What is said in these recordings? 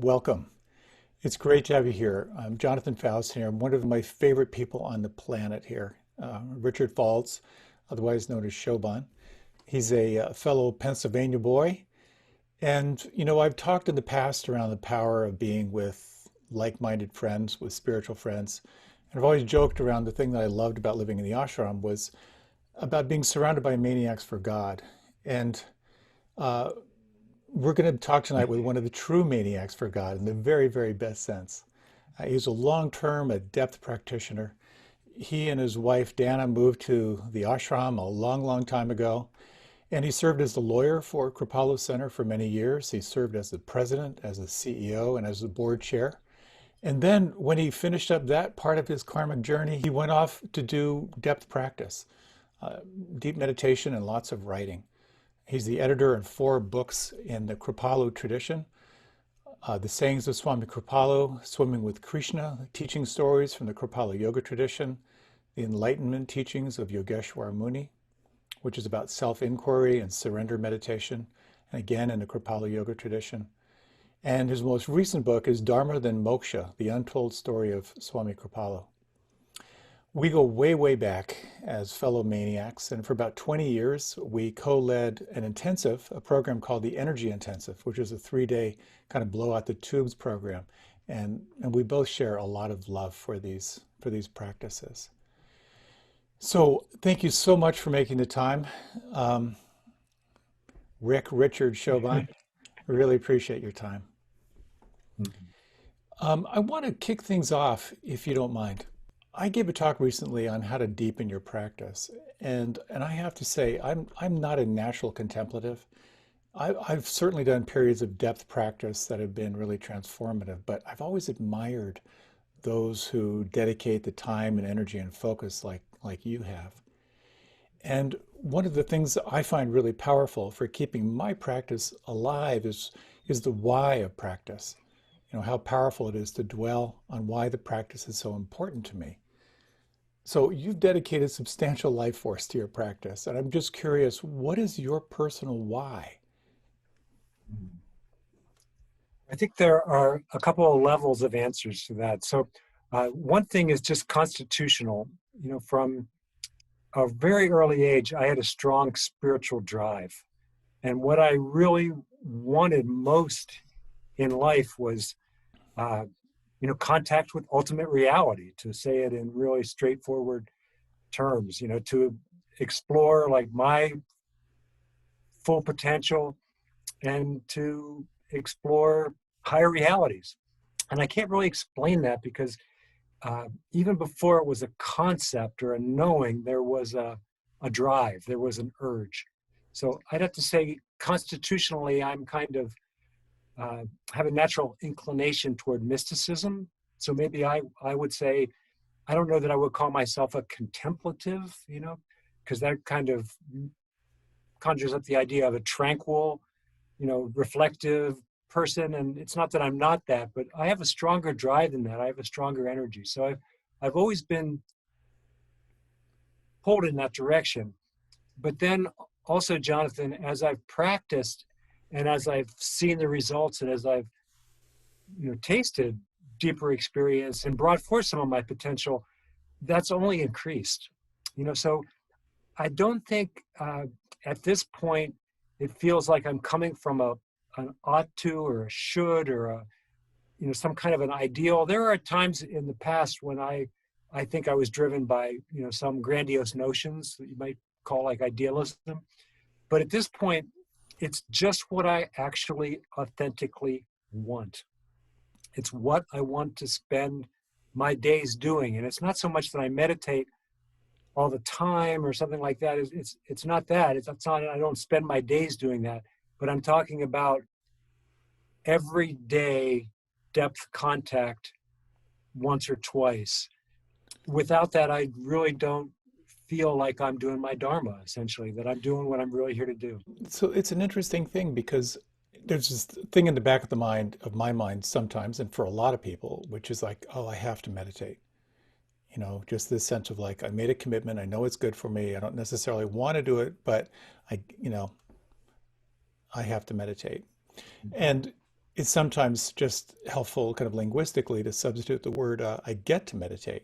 welcome. It's great to have you here. I'm Jonathan Foust here. I'm one of my favorite people on the planet here, Richard Faulds, otherwise known as Shobhan. He's a fellow Pennsylvania boy. And, I've talked in the past around the power of being with like-minded friends, with spiritual friends. And I've always joked around the thing that I loved about living in the ashram was about being surrounded by maniacs for God. And we're going to talk tonight with one of the true maniacs for God in the very, very best sense. He's a long-term, a depth practitioner. He and his wife, Dana, moved to the ashram a long, long time ago. And he served as the lawyer for Kripalu Center for many years. He served as the president, as the CEO, and as the board chair. And then when he finished up that part of his karmic journey, he went off to do depth practice, deep meditation and lots of writing. He's the editor in 4 books in the Kripalu tradition. The Sayings of Swami Kripalu, Swimming with Krishna, teaching stories from the Kripalu Yoga tradition, the Enlightenment teachings of Yogeshwar Muni, which is about self-inquiry and surrender meditation, and again in the Kripalu Yoga tradition. And his most recent book is Dharma then Moksha, the Untold Story of Swami Kripalu. We go way, way back as fellow maniacs, and for about 20 years, we co-led a program called the Energy Intensive, which is a 3-day kind of blow out the tubes program. And we both share a lot of love for these practices. So thank you so much for making the time. Richard, Shobhan, I really appreciate your time. I want to kick things off, if you don't mind. I gave a talk recently on how to deepen your practice, and I have to say I'm not a natural contemplative. I've certainly done periods of depth practice that have been really transformative, but I've always admired those who dedicate the time and energy and focus like you have. And one of the things that I find really powerful for keeping my practice alive is the why of practice. How powerful it is to dwell on why the practice is so important to me. So you've dedicated substantial life force to your practice, and I'm just curious, what is your personal why? I think there are a couple of levels of answers to that. So one thing is just constitutional. From a very early age, I had a strong spiritual drive. And what I really wanted most in life was contact with ultimate reality, to say it in really straightforward terms, to explore like my full potential and to explore higher realities. And I can't really explain that because even before it was a concept or a knowing, there was a drive, there was an urge. So I'd have to say constitutionally, I'm kind of have a natural inclination toward mysticism. So maybe I would say, I don't know that I would call myself a contemplative, because that kind of conjures up the idea of a tranquil, reflective person. And it's not that I'm not that, but I have a stronger drive than that. I have a stronger energy. So I've always been pulled in that direction. But then also, Jonathan, as I've practiced and as I've seen the results and as I've tasted deeper experience and brought forth some of my potential, that's only increased. So I don't think at this point it feels like I'm coming from an ought to or a should or some kind of an ideal. There are times in the past when I think I was driven by some grandiose notions that you might call like idealism. But at this point, it's just what I actually authentically want. It's what I want to spend my days doing. And it's not so much that I meditate all the time or something like that. It's not that. It's not, I don't spend my days doing that. But I'm talking about everyday depth contact once or twice. Without that, I really don't feel like I'm doing my Dharma, essentially, that I'm doing what I'm really here to do. So it's an interesting thing because there's this thing in the back of my mind sometimes, and for a lot of people, which is like, oh, I have to meditate. Just this sense of like, I made a commitment. I know it's good for me. I don't necessarily want to do it, but I have to meditate. And it's sometimes just helpful kind of linguistically to substitute the word I get to meditate.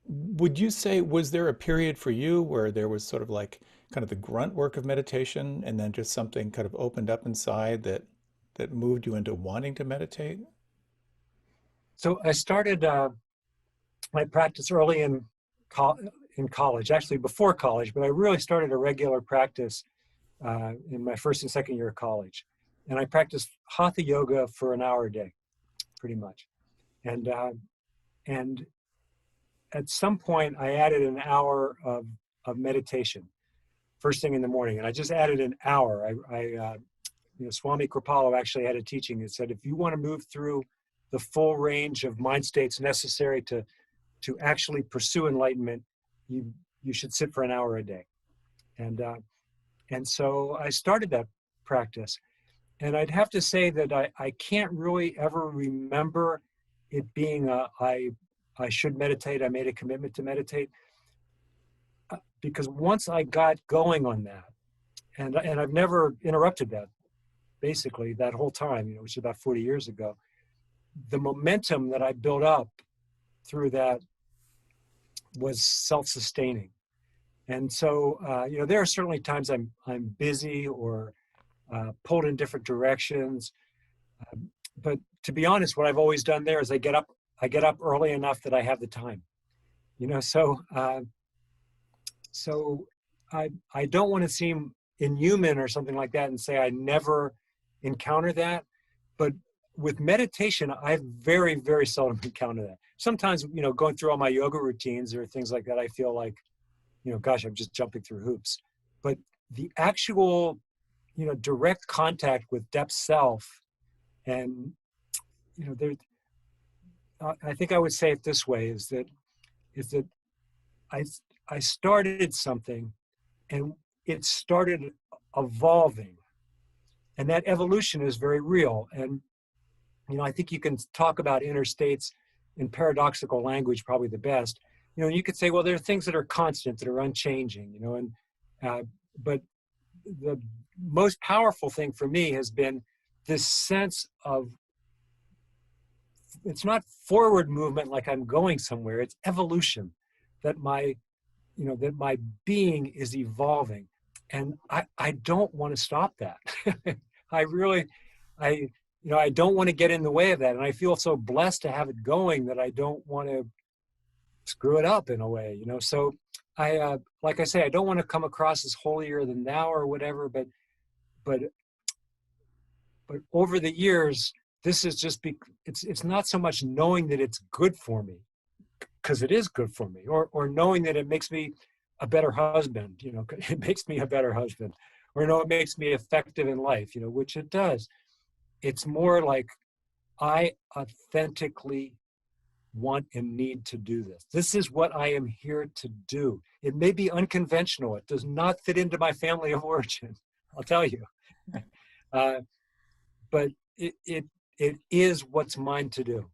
Would you say, was there a period for you where there was sort of like kind of the grunt work of meditation and then just something kind of opened up inside that moved you into wanting to meditate? So I started my practice early in college, actually before college, but I really started a regular practice in my first and second year of college. And I practiced hatha yoga for an hour a day, pretty much. And at some point, I added an hour of meditation first thing in the morning. And I just added an hour. Swami Kripalu actually had a teaching that said, if you want to move through the full range of mind states necessary to actually pursue enlightenment, you should sit for an hour a day. And so I started that practice. And I'd have to say that I can't really ever remember it being I should meditate. I made a commitment to meditate. Because once I got going on that, and I've never interrupted that, basically, that whole time, which is about 40 years ago, the momentum that I built up through that was self-sustaining. And so, there are certainly times I'm busy or pulled in different directions. But to be honest, what I've always done there is I get up early enough that I have the time. So I don't want to seem inhuman or something like that and say I never encounter that. But with meditation, I very, very seldom encounter that. Sometimes, going through all my yoga routines or things like that, I feel like, gosh, I'm just jumping through hoops. But the actual, direct contact with depth self, and, I think I would say it this way, is that I started something and it started evolving. And that evolution is very real. And, I think you can talk about inner states in paradoxical language probably the best. You could say, well, there are things that are constant, that are unchanging, but the most powerful thing for me has been this sense of, it's not forward movement like I'm going somewhere, it's evolution, that my being is evolving. And I don't want to stop that. I don't want to get in the way of that. And I feel so blessed to have it going that I don't want to screw it up in a way, So like I say, I don't want to come across as holier than thou or whatever, but over the years, this is just, it's not so much knowing that it's good for me, because it is good for me, or knowing that it makes me a better husband, it makes me a better husband, or it makes me effective in life, which it does. It's more like I authentically want and need to do this. This is what I am here to do. It may be unconventional. It does not fit into my family of origin, I'll tell you. But it is what's mine to do.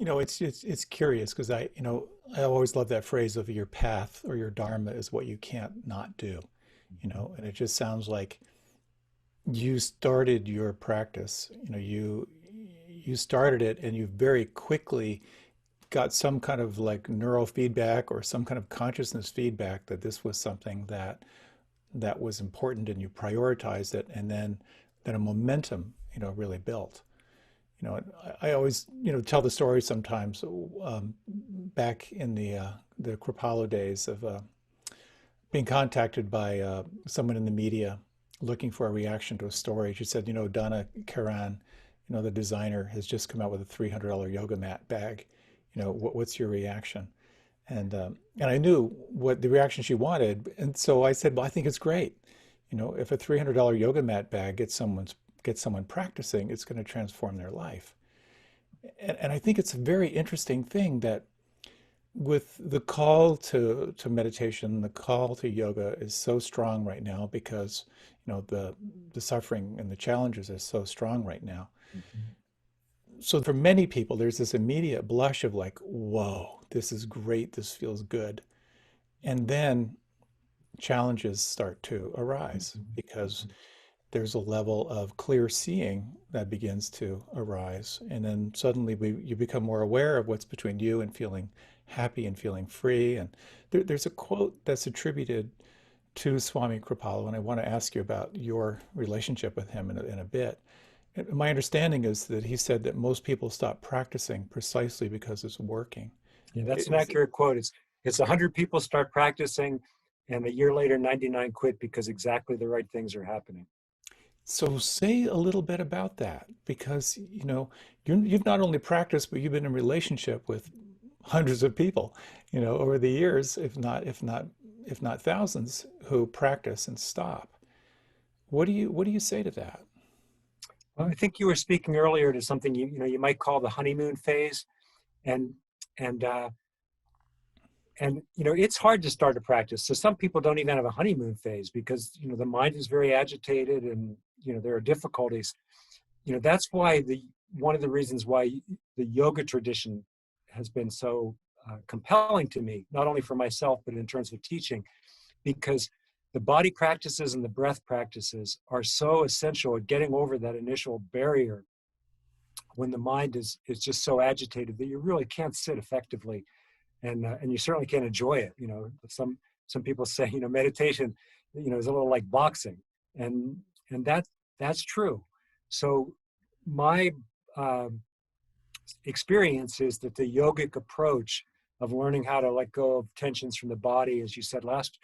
It's curious because I always love that phrase of your path or your Dharma is what you can't not do, and it just sounds like you started your practice, you started it and you very quickly got some kind of like neural feedback or some kind of consciousness feedback that this was something that was important and you prioritized it, and then a momentum, really built. I always, tell the story sometimes back in the Kripalu days of being contacted by someone in the media looking for a reaction to a story. She said, Donna Karan, the designer, has just come out with a $300 yoga mat bag. What's your reaction? And I knew what the reaction she wanted. And so I said, well, I think it's great. If a $300 yoga mat bag gets someone practicing, it's going to transform their life. And I think it's a very interesting thing that with the call to meditation, the call to yoga is so strong right now because, the suffering and the challenges are so strong right now. Mm-hmm. So for many people, there's this immediate blush of like, whoa, this is great, this feels good. And then challenges start to arise because there's a level of clear seeing that begins to arise. And then suddenly you become more aware of what's between you and feeling happy and feeling free. And there's a quote that's attributed to Swami Kripalu, and I want to ask you about your relationship with him in a bit. My understanding is that he said that most people stop practicing precisely because it's working. Yeah, that's an Is, accurate quote. It's 100 people start practicing, and a year later, 99 quit because exactly the right things are happening. so say a little bit about that, because you've not only practiced, but you've been in relationship with hundreds of people, over the years, if not thousands, who practice and stop. What do you say to that? Well, I think you were speaking earlier to something you might call the honeymoon phase, and and uh, it's hard to start a practice. So some people don't even have a honeymoon phase because the mind is very agitated, and there are difficulties. That's why the one of the reasons why the yoga tradition has been so compelling to me, not only for myself but in terms of teaching, because the body practices and the breath practices are so essential at getting over that initial barrier when the mind is just so agitated that you really can't sit effectively, and you certainly can't enjoy it. Some people say meditation is a little like boxing, and that's true. So my experience is that the yogic approach of learning how to let go of tensions from the body, as you said last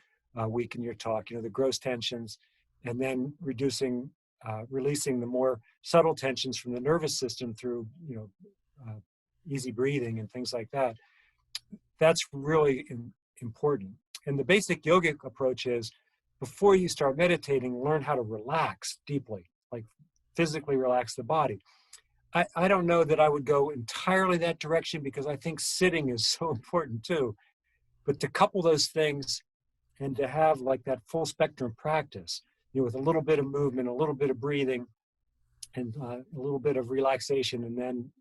week in your talk, the gross tensions, and then releasing the more subtle tensions from the nervous system through easy breathing and things like that. That's really important. And the basic yogic approach is, before you start meditating, learn how to relax deeply, like physically relax the body. I don't know that I would go entirely that direction, because I think sitting is so important too. But to couple those things and to have like that full spectrum practice, with a little bit of movement, a little bit of breathing, and a little bit of relaxation, and then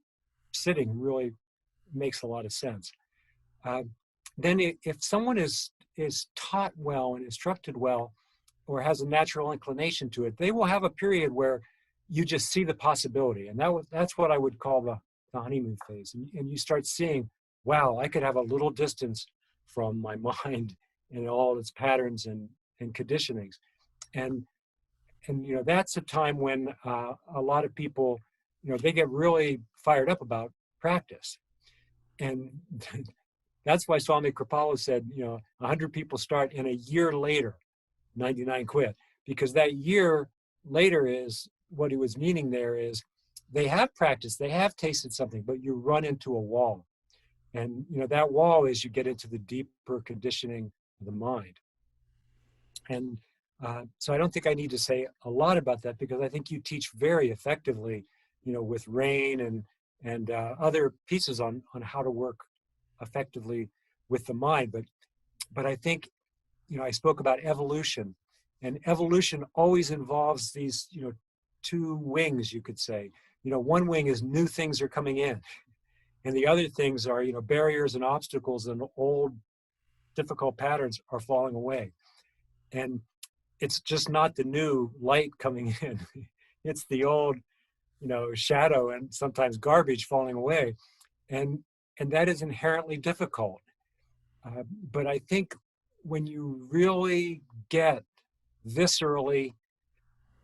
sitting really makes a lot of sense. Then if someone is taught well and instructed well, or has a natural inclination to it, they will have a period where you just see the possibility. And that's what I would call the honeymoon phase. And you start seeing, wow, I could have a little distance from my mind and all its patterns and conditionings. And that's a time when a lot of people, they get really fired up about practice. And that's why Swami Kripalu said, 100 people start, and a year later, 99 quit. Because that year later is, what he was meaning there is, they have practiced, they have tasted something, but you run into a wall. And that wall is, you get into the deeper conditioning of the mind. And so I don't think I need to say a lot about that, because I think you teach very effectively, with RAIN and other pieces on how to work effectively with the mind. But I think, I spoke about evolution, and evolution always involves these, two wings, you could say. One wing is new things are coming in, and the other things are, barriers and obstacles and old difficult patterns are falling away. And it's just not the new light coming in. It's the old, shadow and sometimes garbage falling away. And that is inherently difficult. But I think when you really get viscerally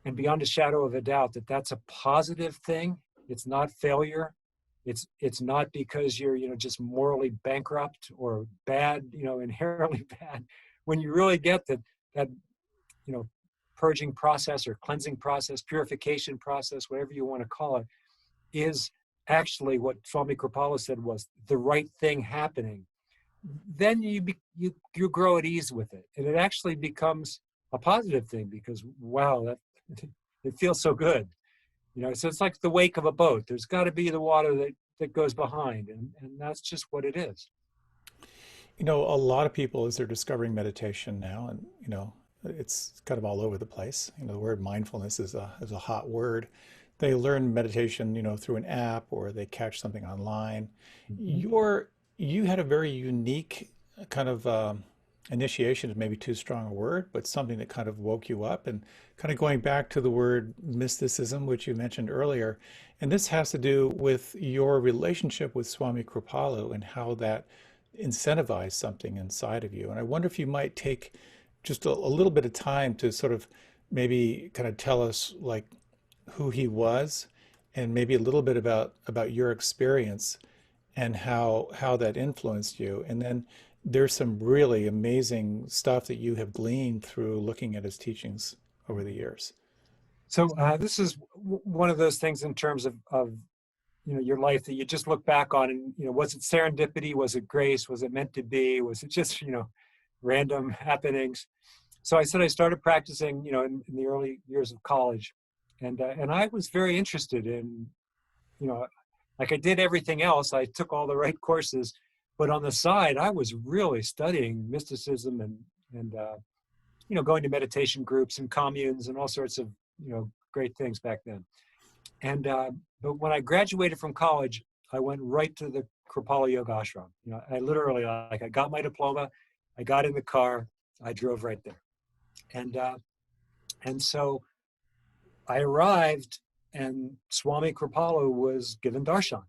and beyond a shadow of a doubt that that's a positive thing, it's not failure, it's not because you're just morally bankrupt or bad, inherently bad. When you really get that purging process or cleansing process, purification process, whatever you want to call it, is actually what Swami Kripalu said was the right thing happening, then you grow at ease with it, and it actually becomes a positive thing, because wow, that it feels so good, So it's like the wake of a boat. There's got to be the water that goes behind, and that's just what it is. A lot of people, as they're discovering meditation now, and it's kind of all over the place. The word mindfulness is a hot word. They learn meditation, through an app, or they catch something online. Mm-hmm. You had a very unique kind of initiation is maybe too strong a word, but something that kind of woke you up. And kind of going back to the word mysticism, which you mentioned earlier, and this has to do with your relationship with Swami Kripalu and how that incentivized something inside of you. And I wonder if you might take just a little bit of time to sort of maybe kind of tell us like who he was and maybe a little bit about your experience and how that influenced you. And then there's some really amazing stuff that you have gleaned through looking at his teachings over the years. So this is one of those things in terms of your life that you just look back on and, was it serendipity? Was it grace? Was it meant to be? Was it just, random happenings? So I said I started practicing, in the early years of college. And I was very interested in, like I did everything else. I took all the right courses, but on the side, I was really studying mysticism and going to meditation groups and communes and all sorts of, great things back then. And but when I graduated from college, I went right to the Kripalu Yoga Ashram. I literally, I got my diploma, I got in the car, I drove right there. And so I arrived, and Swami Kripalu was given darshan.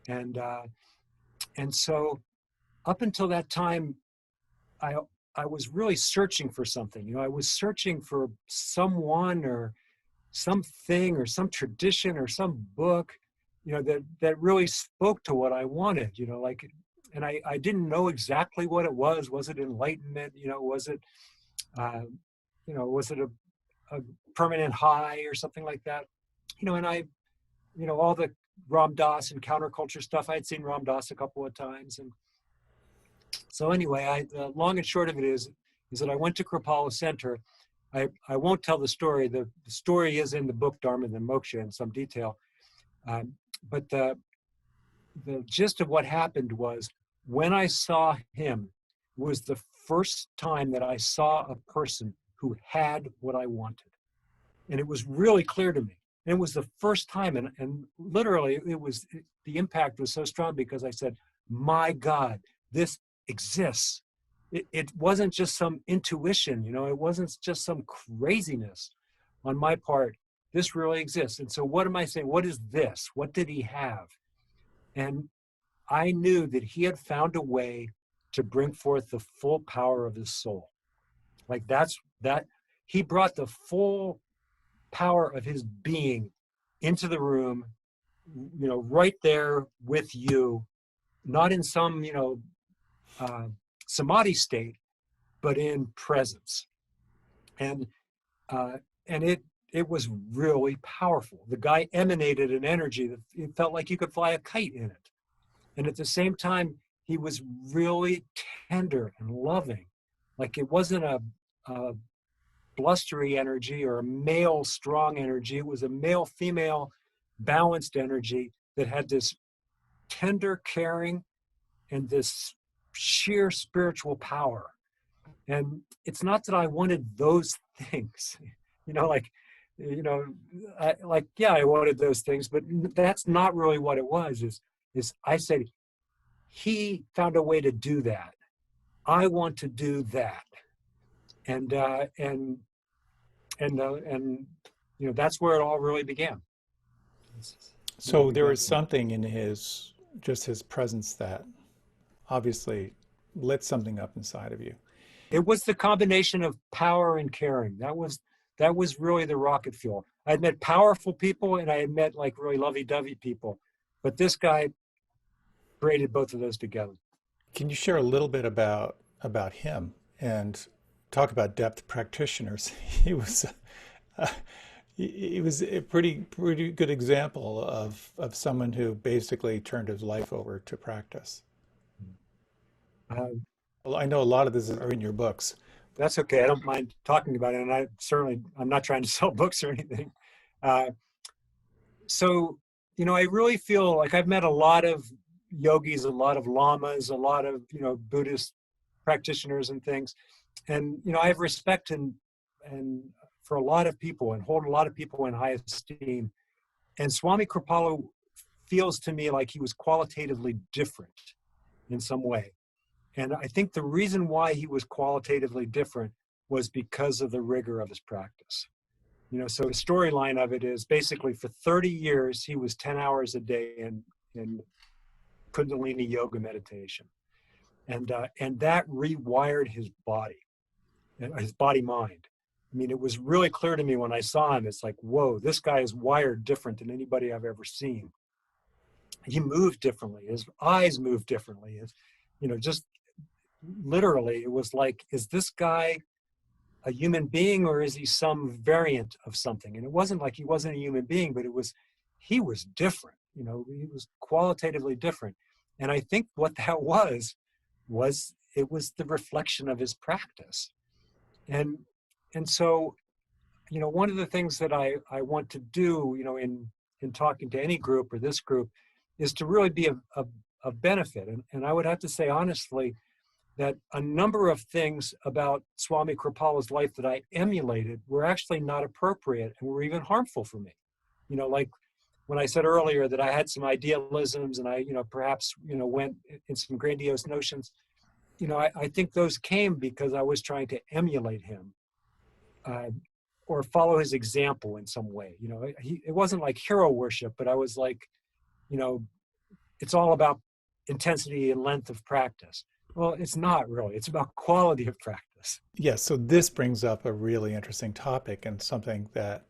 And so up until that time, I was really searching for something. I was searching for someone or something or some tradition or some book, that really spoke to what I wanted, and I didn't know exactly what it was. Was it enlightenment? Was it, was it a permanent high or something like that? And I, all the Ram Dass and counterculture stuff, I had seen Ram Dass a couple of times. And so anyway, the long and short of it is that I went to Kripalu Center. I won't tell the story. The story is in the book Dharma and Moksha in some detail. But the gist of what happened was when I saw him was the first time that I saw a person who had what I wanted. And it was really clear to me. And it was the first time, and literally the impact was so strong because I said, my God, this exists. It wasn't just some intuition, it wasn't just some craziness on my part. This really exists. And so what am I saying? What is this? What did he have? And I knew that he had found a way to bring forth the full power of his soul. Like that he brought the full power of his being into the room, right there with you, not in some, samadhi state, but in presence. And it was really powerful. The guy emanated an energy that it felt like you could fly a kite in it. And at the same time, he was really tender and loving. Like it wasn't a blustery energy or a male strong energy. It was a male female balanced energy that had this tender caring and this sheer spiritual power. And it's not that I wanted those things, I wanted those things, but that's not really what it was. Is I said, he found a way to do that. I want to do that. And that's where it all really began. So there was something in his presence that obviously lit something up inside of you. It was the combination of power and caring. That was really the rocket fuel. I had met powerful people and I had met like really lovey-dovey people, but this guy created both of those together. Can you share a little bit about him and talk about depth practitioners? He was a pretty good example of someone who basically turned his life over to practice. Well, I know a lot of this are in your books. That's okay. I don't mind talking about it, and I'm not trying to sell books or anything. So, I really feel like I've met a lot of yogis, a lot of lamas, a lot of Buddhist practitioners and things, and I have respect and for a lot of people and hold a lot of people in high esteem. And Swami Kripalu feels to me like he was qualitatively different in some way. And I think the reason why he was qualitatively different was because of the rigor of his practice. So the storyline of it is basically for 30 years, he was 10 hours a day in Kundalini yoga meditation. And that rewired his body mind. I mean, it was really clear to me when I saw him. It's like, whoa, this guy is wired different than anybody I've ever seen. He moved differently. His eyes moved differently. Just literally, it was like, is this guy a human being or is he some variant of something? And it wasn't like he wasn't a human being, but he was different. He was qualitatively different. And I think what that was it was the reflection of his practice. And so, one of the things that I want to do, in talking to any group or this group, is to really be of benefit. And I would have to say honestly that a number of things about Swami Kripalu's life that I emulated were actually not appropriate and were even harmful for me. Like when I said earlier that I had some idealisms and I, perhaps, went in some grandiose notions, I think those came because I was trying to emulate him or follow his example in some way. It wasn't like hero worship, but I was like, it's all about intensity and length of practice. Well, it's not really. It's about quality of practice. Yes, so this brings up a really interesting topic and something that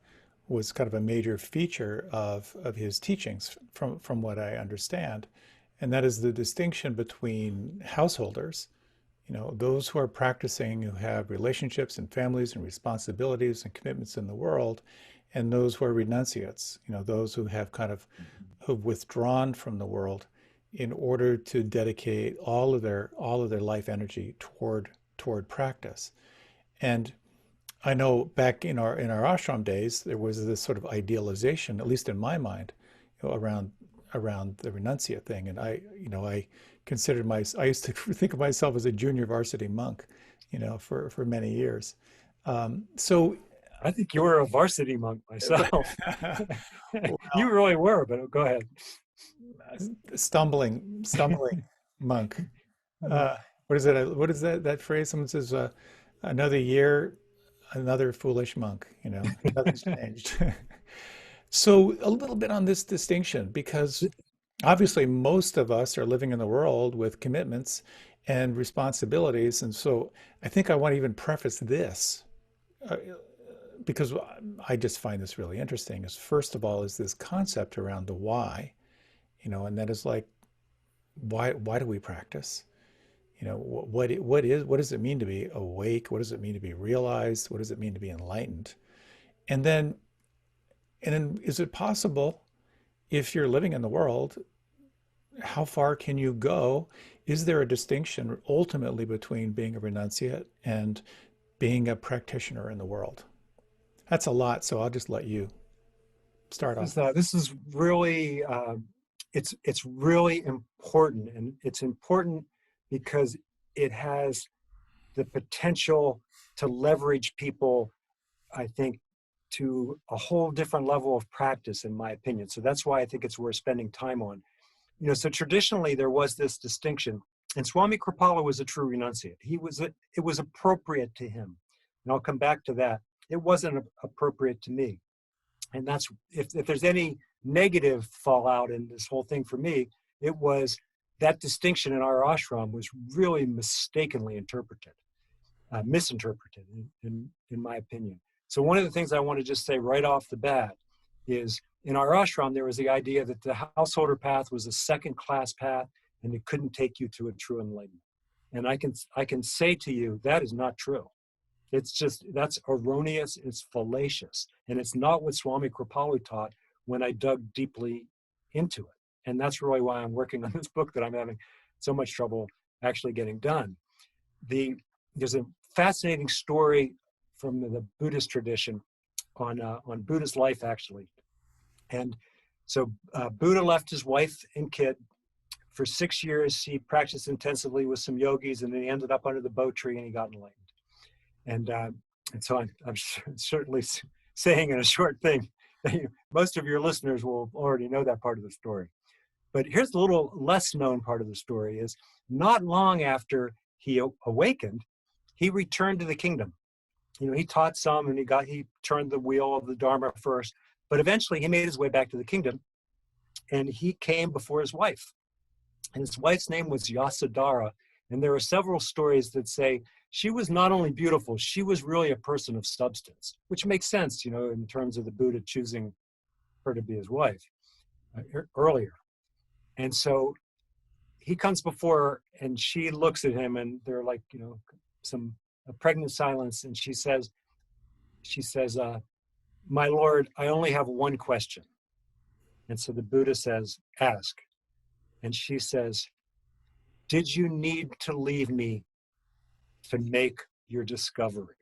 was kind of a major feature of his teachings from what I understand. And that is the distinction between householders, those who are practicing, who have relationships and families and responsibilities and commitments in the world, and those who are renunciates, those who have who've withdrawn from the world in order to dedicate all of their life energy toward practice. And I know back in our ashram days, there was this sort of idealization, at least in my mind, around the renunciate thing. And I used to think of myself as a junior varsity monk, for many years. So I think you were a varsity monk myself. well, You really were, but go ahead. Stumbling monk. What is it? What is that phrase? Someone says, another year, another foolish monk, nothing's changed. So a little bit on this distinction, because obviously most of us are living in the world with commitments and responsibilities. And so I think I want to even preface this, because I just find this really interesting, is first of all, is this concept around the why, and that is like, why do we practice? What does it mean to be awake? What does it mean to be realized? What does it mean to be enlightened? And then is it possible, if you're living in the world, how far can you go? Is there a distinction ultimately between being a renunciate and being a practitioner in the world? That's a lot, so I'll just let you start off. This is really, it's really important, and it's important because it has the potential to leverage people, I think, to a whole different level of practice, in my opinion. So that's why I think it's worth spending time on. So traditionally there was this distinction, and Swami Kripalu was a true renunciate. It was appropriate to him, and I'll come back to that. It wasn't appropriate to me, and that's if there's any negative fallout in this whole thing for me, it was that distinction in our ashram was really mistakenly misinterpreted, in my opinion. So one of the things I want to just say right off the bat is, in our ashram, there was the idea that the householder path was a second-class path and it couldn't take you to a true enlightenment. And I can say to you, that is not true. That's erroneous, it's fallacious, and it's not what Swami Kripalu taught when I dug deeply into it. And that's really why I'm working on this book that I'm having so much trouble actually getting done. There's a fascinating story from the Buddhist tradition on Buddha's life, actually. And so Buddha left his wife and kid. For 6 years, he practiced intensively with some yogis, and then he ended up under the bo tree and he got enlightened. And so I'm certainly saying in a short thing that most of your listeners will already know that part of the story. But here's the little less known part of the story is not long after he awakened, he returned to the kingdom. He taught some and he turned the wheel of the Dharma first, but eventually he made his way back to the kingdom and he came before his wife. And his wife's name was Yasodhara. And there are several stories that say she was not only beautiful, she was really a person of substance, which makes sense, in terms of the Buddha choosing her to be his wife earlier. And so he comes before her and she looks at him and they're like, a pregnant silence. And she says, my Lord, I only have one question. And so the Buddha says, ask. And she says, did you need to leave me to make your discovery?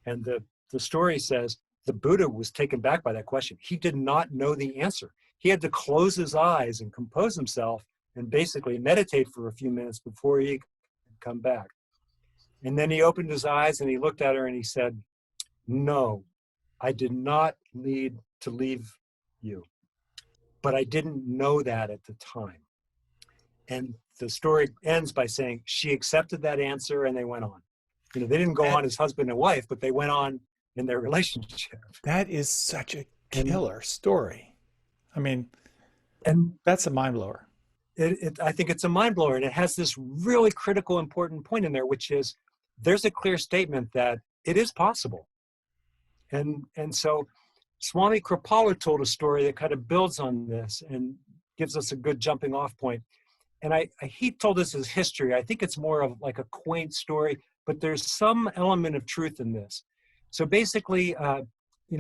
And the story says the Buddha was taken back by that question. He did not know the answer. He had to close his eyes and compose himself and basically meditate for a few minutes before he could come back. And then he opened his eyes and he looked at her and he said, no, I did not need to leave you, but I didn't know that at the time. And the story ends by saying she accepted that answer and they went on. They didn't go on as husband and wife, but they went on in their relationship. That is such a killer story. I mean, and that's a mind blower. I think it's a mind blower, and it has this really critical, important point in there, which is there's a clear statement that it is possible. And so Swami Kripalu told a story that kind of builds on this and gives us a good jumping off point. And he told us his history. I think it's more of like a quaint story, but there's some element of truth in this. So basically,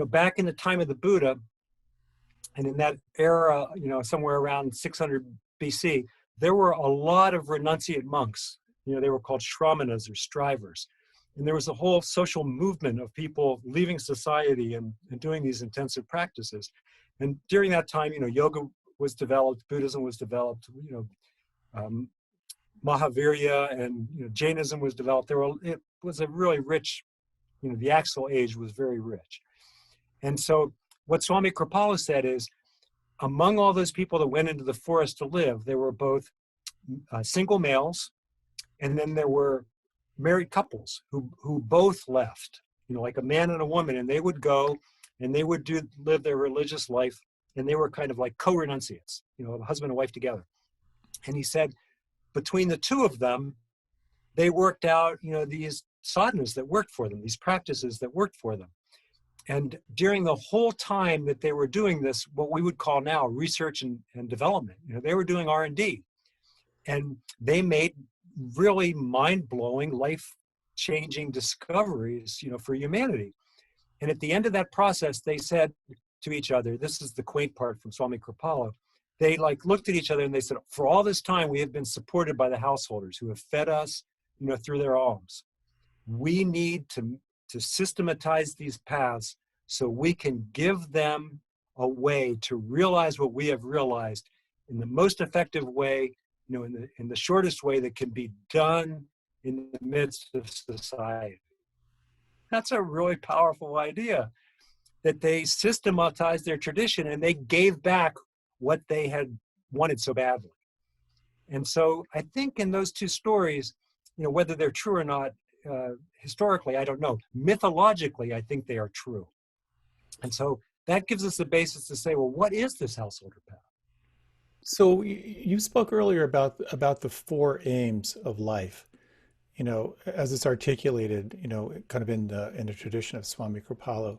back in the time of the Buddha, and in that era, somewhere around 600 BC, there were a lot of renunciate monks. They were called shramanas or strivers. And there was a whole social movement of people leaving society and doing these intensive practices. And during that time, yoga was developed, Buddhism was developed, Mahavirya and Jainism was developed. It was a really rich, the Axle age was very rich. And so what Swami Kripalu said is, among all those people that went into the forest to live, there were both single males, and then there were married couples who both left, like a man and a woman, and they would go and they would live their religious life, and they were kind of like co-renunciates, a husband and wife together. And he said, between the two of them, they worked out, these sadhanas that worked for them, these practices that worked for them. And during the whole time that they were doing this, what we would call now research and development, they were doing R&D. And they made really mind-blowing, life-changing discoveries, for humanity. And at the end of that process, they said to each other, this is the quaint part from Swami Kripalu, they looked at each other and they said, for all this time, we have been supported by the householders who have fed us, through their alms. We need to systematize these paths so we can give them a way to realize what we have realized in the most effective way, in the shortest way that can be done in the midst of society. That's a really powerful idea, that they systematized their tradition and they gave back what they had wanted so badly. And so I think in those two stories, whether they're true or not, historically, I don't know. Mythologically, I think they are true. And so that gives us the basis to say, well, what is this householder path? So you spoke earlier about the four aims of life, as it's articulated, kind of in the tradition of Swami Kripalu.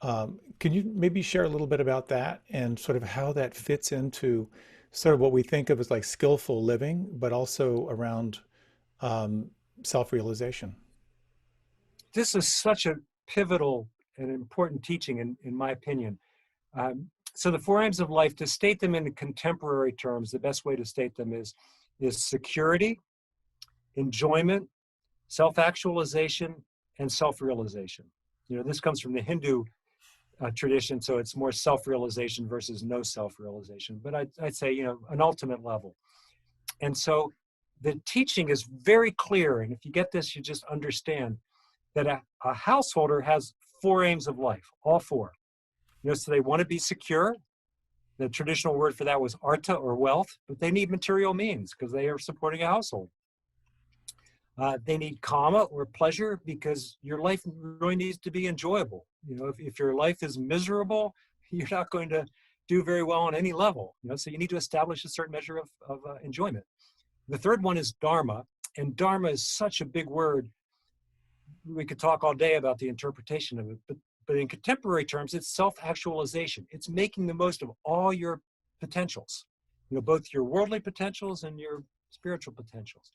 Can you maybe share a little bit about that and sort of how that fits into sort of what we think of as like skillful living, but also around self-realization? This is such a pivotal and important teaching, in my opinion. So the four aims of life, to state them in contemporary terms, the best way to state them is security, enjoyment, self-actualization, and self-realization. This comes from the Hindu tradition, so it's more self-realization versus no self-realization. But I'd say, an ultimate level. And so the teaching is very clear, and if you get this, you just understand that a householder has four aims of life, all four. So they want to be secure, The traditional word for that was artha, or wealth, but they need material means because they are supporting a household. They need kama, or pleasure, because your life really needs to be enjoyable. If your life is miserable, you're not going to do very well on any level. So you need to establish a certain measure of enjoyment. The third one is dharma, and dharma is such a big word. We could talk all day about the interpretation of it, but in contemporary terms, it's self-actualization. It's making the most of all your potentials, both your worldly potentials and your spiritual potentials.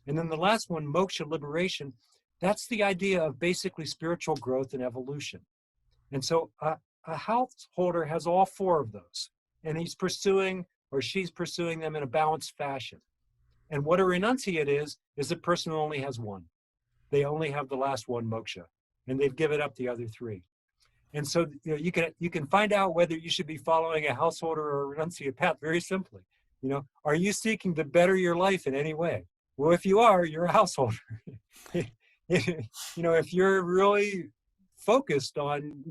And then the last one, moksha, liberation, that's the idea of basically spiritual growth and evolution. And so a householder has all four of those, and he's pursuing, or she's pursuing them in a balanced fashion. And what a renunciate is a person who only has one. They only have the last one, moksha, and they've given up the other three. And so you can find out whether you should be following a householder or a renunciate path very simply. Are you seeking to better your life in any way? Well, if you are, you're a householder. If you're really focused on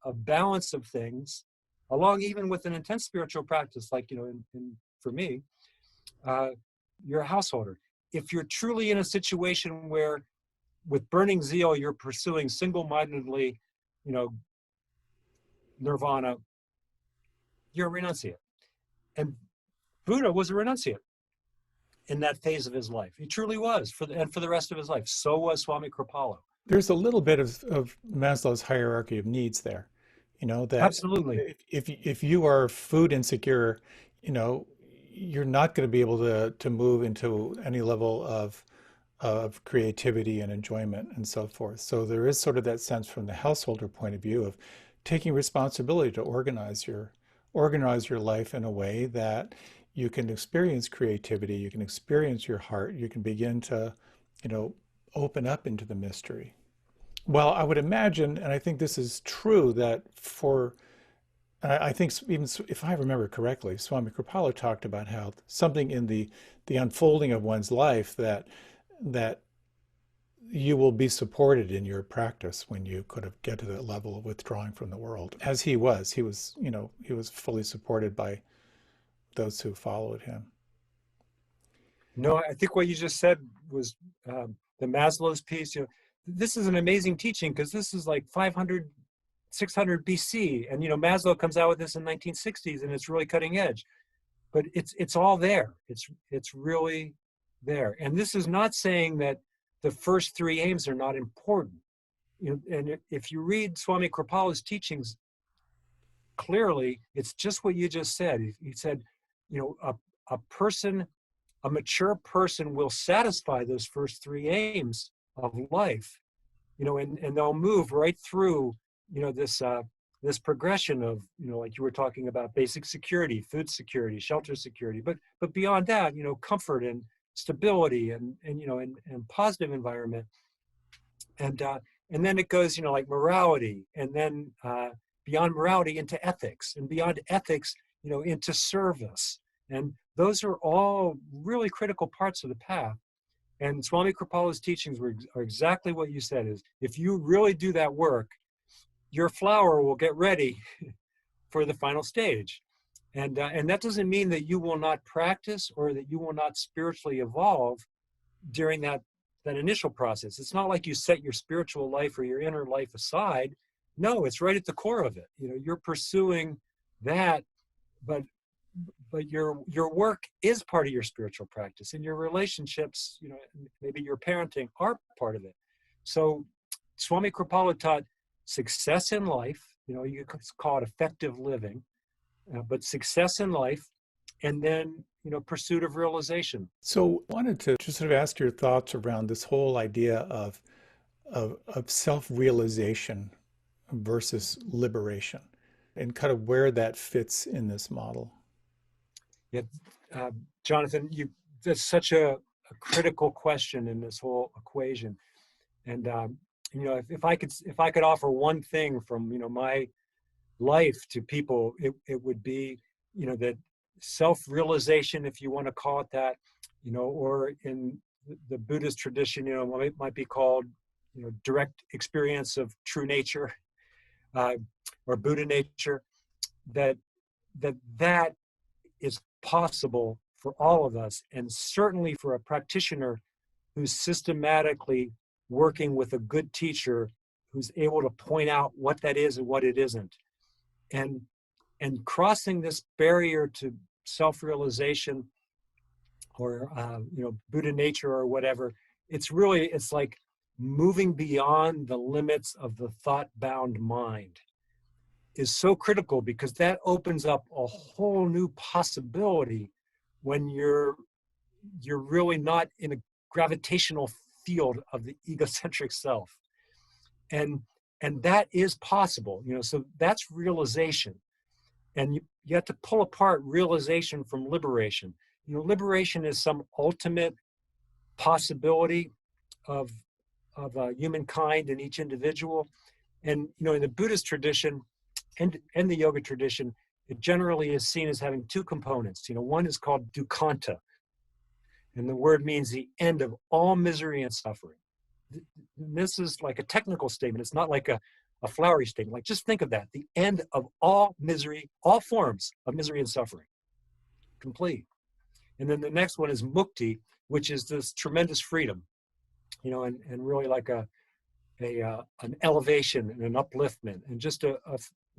a balance of things, along even with an intense spiritual practice, like for me, you're a householder. If you're truly in a situation where, with burning zeal, you're pursuing single-mindedly, nirvana, you're a renunciate. And Buddha was a renunciate in that phase of his life. He truly was, for the rest of his life. So was Swami Kripalu. There's a little bit of Maslow's hierarchy of needs there, that Absolutely. if you are food insecure, you're not going to be able to move into any level of creativity and enjoyment and so forth. So there is sort of that sense from the householder point of view of taking responsibility to organize your life in a way that you can experience creativity, you can experience your heart, you can begin to, open up into the mystery. Well, I would imagine, and I think this is true, that I think even if I remember correctly, Swami Kripalu talked about how something in the unfolding of one's life that you will be supported in your practice when you could have get to that level of withdrawing from the world. As he was fully supported by those who followed him. No, I think what you just said was the Maslow's piece. This is an amazing teaching because this is like 500, 600 BC, and Maslow comes out with this in 1960s, and it's really cutting edge. But it's all there. It's really there. And this is not saying that the first three aims are not important. And if you read Swami Kripalu's teachings clearly, it's just what you just said. He said, a mature person will satisfy those first three aims of life, and they'll move right through, this progression of, like you were talking about, basic security, food security, shelter security, but beyond that, comfort and stability and positive environment. And then it goes, like morality, and then beyond morality into ethics, and beyond ethics, into service. And those are all really critical parts of the path. And Swami Kripalu's teachings are exactly what you said, is if you really do that work, your flower will get ready for the final stage. And that doesn't mean that you will not practice or that you will not spiritually evolve during that initial process. It's not like you set your spiritual life or your inner life aside. No, it's right at the core of it. You're pursuing that, but your work is part of your spiritual practice, and your relationships, maybe your parenting, are part of it. So Swami Kripalu taught success in life, you could call it effective living, but success in life, and then pursuit of realization. So I wanted to just sort of ask your thoughts around this whole idea of self-realization versus liberation, and kind of where that fits in this model. Yeah, Jonathan, that's such a critical question in this whole equation. And if I could offer one thing from my life to people, it would be that self-realization, if you want to call it that, or in the Buddhist tradition, it might be called direct experience of true nature, or Buddha nature, that that is possible for all of us, and certainly for a practitioner who's systematically working with a good teacher who's able to point out what that is and what it isn't. And crossing this barrier to self-realization, or Buddha nature or whatever, it's like moving beyond the limits of the thought-bound mind is so critical, because that opens up a whole new possibility when you're really not in a gravitational field of the egocentric self. And that is possible, so that's realization. And you have to pull apart realization from liberation. Liberation is some ultimate possibility of humankind and each individual. And in the Buddhist tradition and the yoga tradition, it generally is seen as having two components. One is called dukkanta, and the word means the end of all misery and suffering. This is like a technical statement. It's not like a flowery statement. Like, just think of that: the end of all misery, all forms of misery and suffering, complete. And then the next one is mukti, which is this tremendous freedom, and really like an elevation and an upliftment, and just a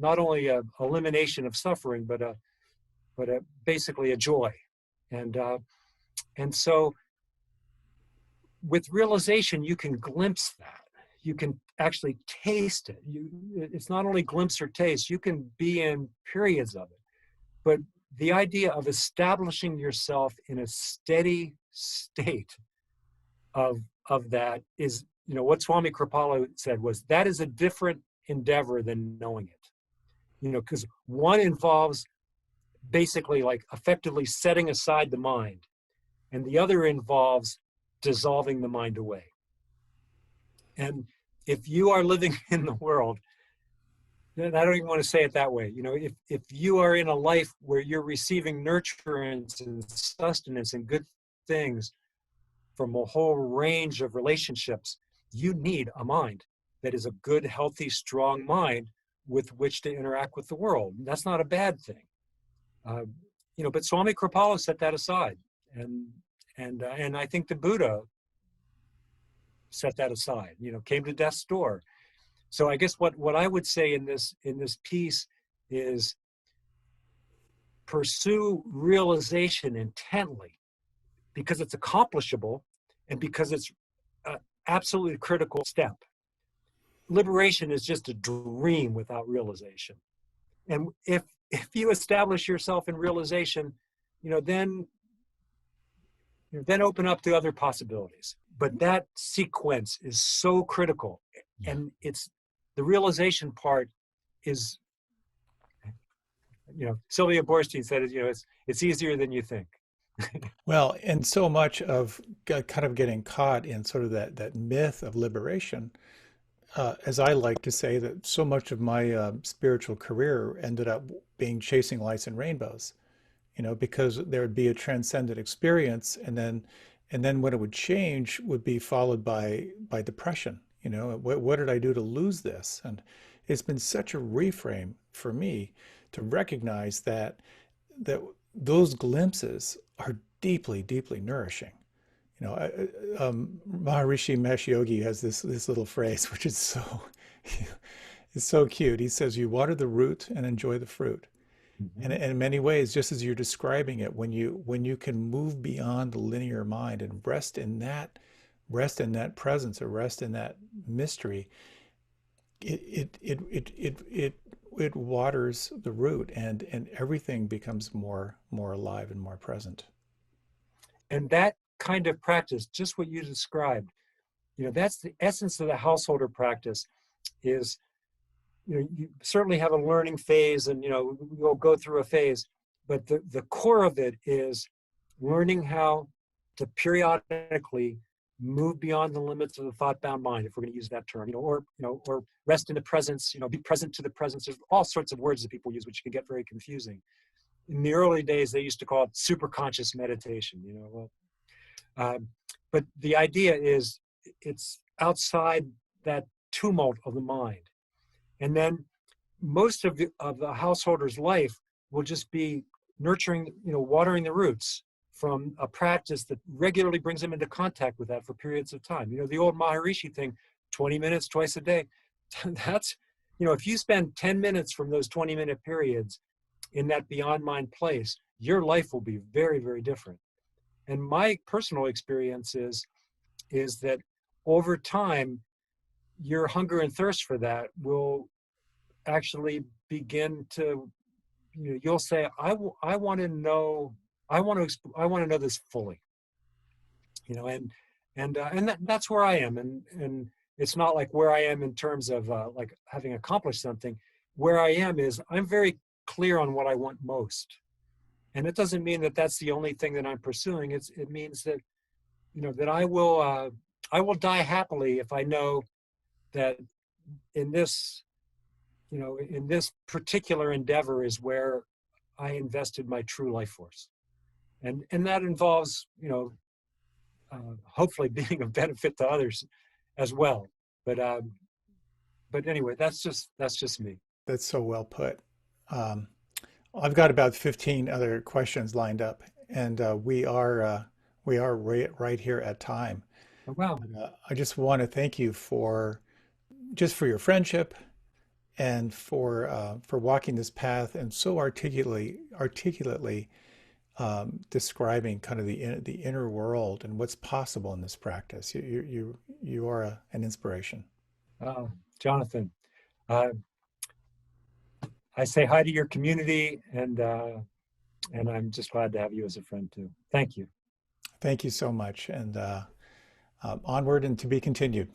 not only a elimination of suffering, but basically a joy. And so with realization, you can glimpse that. You can actually taste it. It's not only glimpse or taste, you can be in periods of it. But the idea of establishing yourself in a steady state of that is, what Swami Kripalu said was, that is a different endeavor than knowing it. Because one involves basically like effectively setting aside the mind, and the other involves dissolving the mind away. And if you are living in the world, and I don't even want to say it that way, if you are in a life where you're receiving nurturance and sustenance and good things from a whole range of relationships, you need a mind that is a good, healthy, strong mind with which to interact with the world. That's not a bad thing. But Swami Kripalu set that aside. And I think the Buddha set that aside, came to death's door. So I guess what I would say in this piece is, pursue realization intently, because it's accomplishable and because it's an absolutely critical step. Liberation is just a dream without realization. And if you establish yourself in realization, then open up to other possibilities. But that sequence is so critical. Yeah. And the realization part is, Sylvia Boorstein said, it's easier than you think. Well, and so much of kind of getting caught in sort of that myth of liberation, as I like to say, that so much of my spiritual career ended up being chasing lights and rainbows, because there would be a transcendent experience, and then when it would change would be followed by depression. What did I do to lose this? And it's been such a reframe for me to recognize that those glimpses are deeply, deeply nourishing. Maharishi Mahesh Yogi has this little phrase, which is it's so cute. He says, "You water the root and enjoy the fruit." Mm-hmm. And in many ways, just as you're describing it, when you can move beyond the linear mind and rest in that presence, or rest in that mystery, it waters the root, and everything becomes more alive and more present. And that kind of practice, just what you described, that's the essence of the householder practice. Is, you certainly have a learning phase, and we'll go through a phase, but the core of it is learning how to periodically move beyond the limits of the thought-bound mind, if we're going to use that term, or rest in the presence, be present to the presence. There's all sorts of words that people use, which can get very confusing. In the early days, they used to call it superconscious meditation, but the idea is it's outside that tumult of the mind. And then most of the householder's life will just be nurturing, watering the roots from a practice that regularly brings them into contact with that for periods of time. The old Maharishi thing, 20 minutes twice a day. That's, if you spend 10 minutes from those 20-minute periods in that beyond mind place, your life will be very, very different. And my personal experience is that over time, your hunger and thirst for that will actually begin to, you'll say, I want to know, I want to know this fully, and that's where I am. And it's not like where I am in terms of like having accomplished something. Where I am is I'm very clear on what I want most. And it doesn't mean that that's the only thing that I'm pursuing. It means that, that I will die happily if I know that in this, in this particular endeavor is where I invested my true life force. And that involves, hopefully being of benefit to others as well. But anyway, that's just me. That's so well put. Um, I've got about 15 other questions lined up, and we are right here at time. Oh, wow. I just want to thank you for your friendship and for walking this path and so articulately describing kind of the inner world and what's possible in this practice. You are an inspiration. Jonathan, uh, I say hi to your community, and I'm just glad to have you as a friend too. Thank you. Thank you so much, and onward and to be continued.